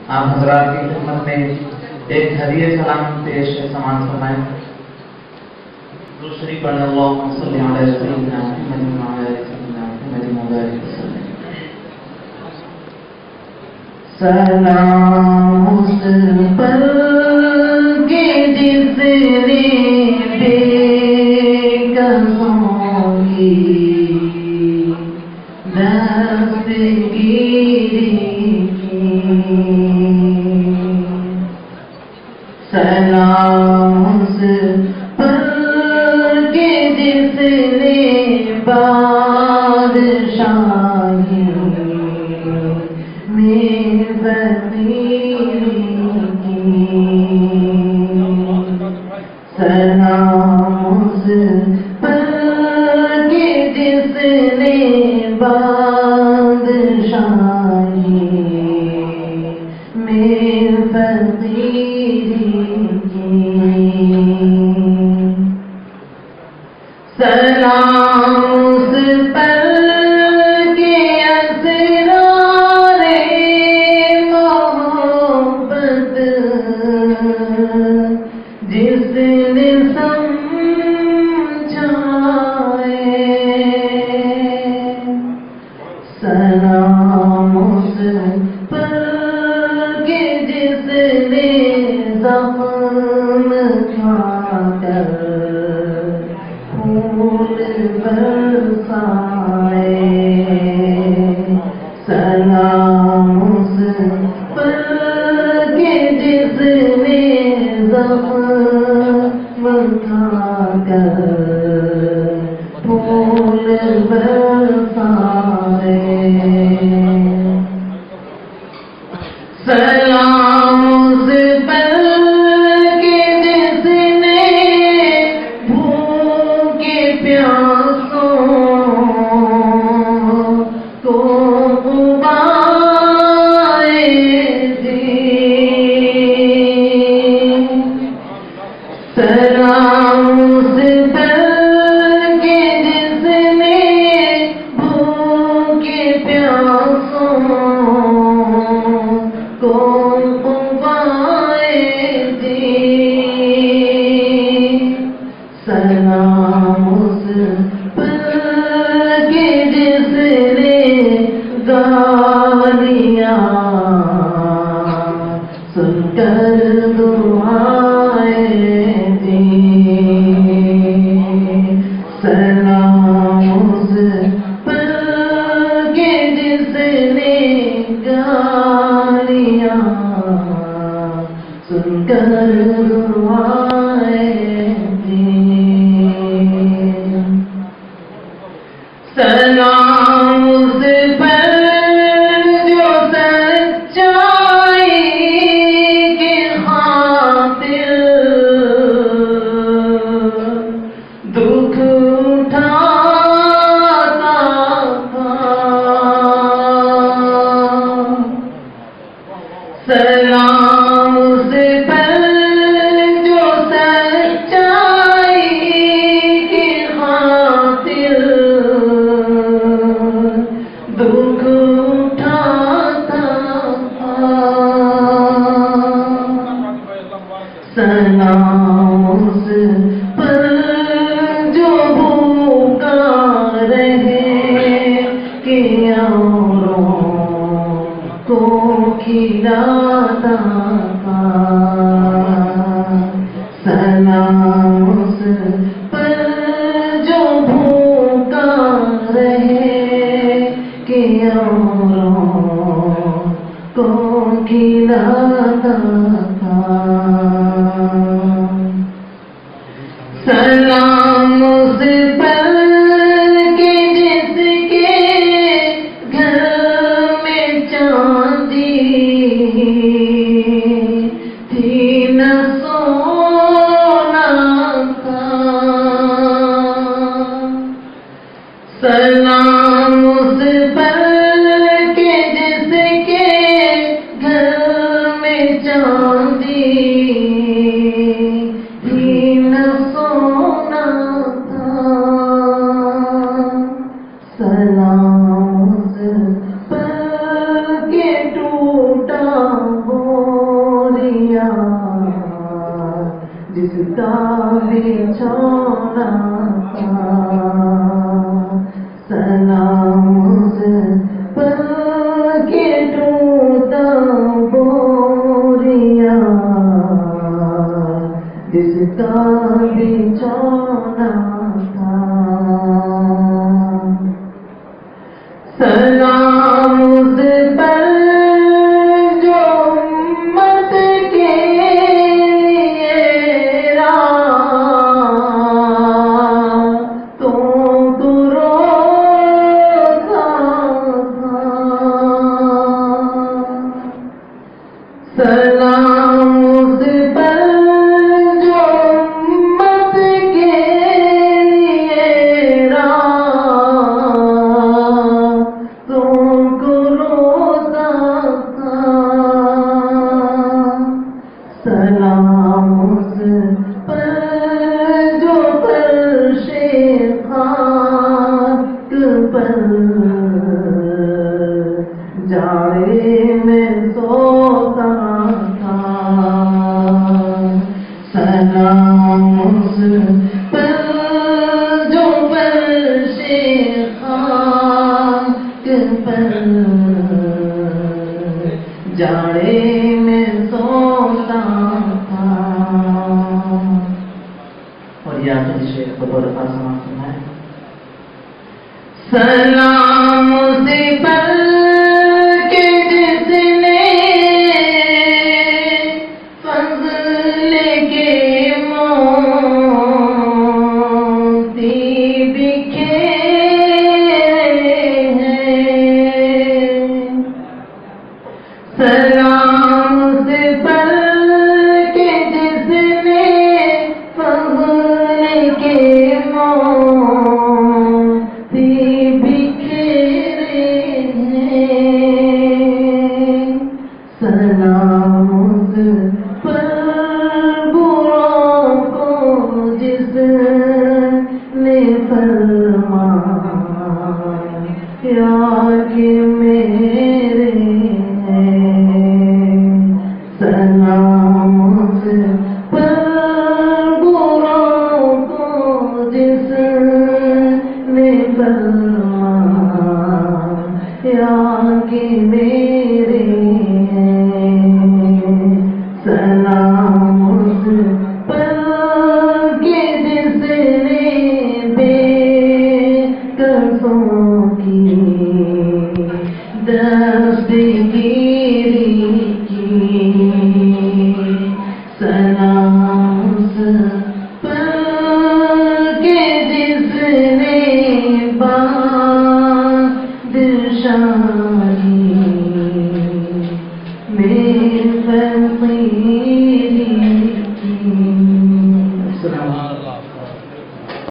آپ حضرات کی خدمت میں ایک ہدیہ سلام پیش سماعت فرمائیں۔ درود شریف پڑھیں۔ اللہم صلی علی سیدنا محمد وعلی آل سیدنا محمد وبارک وسلم۔ سلام اس پر کہ جس نے بے قصوں کی دستگیری کی۔ سلام اس پر کہ جس نے بادشاہی میں وزیری کی۔ سلام اس پر کہ جس نے بادشاہی میں وزیری کی۔ سلام اس پر کہ اسرار محبت جس نے سمجھائے۔ سلام اس پر کہ جس نے زخم کھا کر پھول برسائے۔ سلام اس پر کہ جس نے زخم کھا کر پھول برسائے۔ سلام اس پر کہ جس نے بھوکے پیاسوں کو پائے دی۔ سلام اس پر کہ جس نے بھوکے پیاسوں کو پائے دی۔ سلام اس پر کہ جس نے گالیاں سن کر دعائیں دی۔ سلام اس پر کہ جس نے گالیاں سن کر دعائیں دی۔ سلام اس پر جو سچائی کی خاطر دکھ اٹھاتا تھا۔ سلام اس پر جو سچائی کی خاطر دکھ اٹھاتا تھا۔ سلام اس پر جو بھوکا رہے کہ اوروں کو کھلاتا تھا۔ سلام اس پر جو بھوکا رہے کہ اوروں کو کھلاتا تھا۔ سلام اس پر کہ جس کے گھر میں چاندی تھی نہ سونا تھا۔ سلام اس پر کہ جس کے گھر میں چاندی تھی نہ سونا سلام اس پر جو امت کے لیے راتوں کو روتا تھا۔ سلام اس پر جو امت کے لیے راتوں کو روتا تھا۔ سلام اس پر جو فرش خاک پر جاڑے میں سوتا تھا۔ سلام اس پر جو فرش خاک پر جاڑے میں سوتا تھا۔ اور یہ آخری شعر بطور خاص سماعت سنائیں۔ سلام اس پر کہ جس نے فضل کے موتی بکھیرے ہیں۔ سلام اس پر کہ جس نے فضل کے موتی بکھیرے ہیں۔ سلام اس پر بروں کو جس نے فرمایا کہ میرے ہیں۔ سلام اس پر بروں کو جس نے فرمایا کہ میرے ہیں۔ سلام اس پر کہ جس نے بے قصوں کی دستگیری کی۔ سلام اس پر کہ جس نے بادشاہی میں فقیر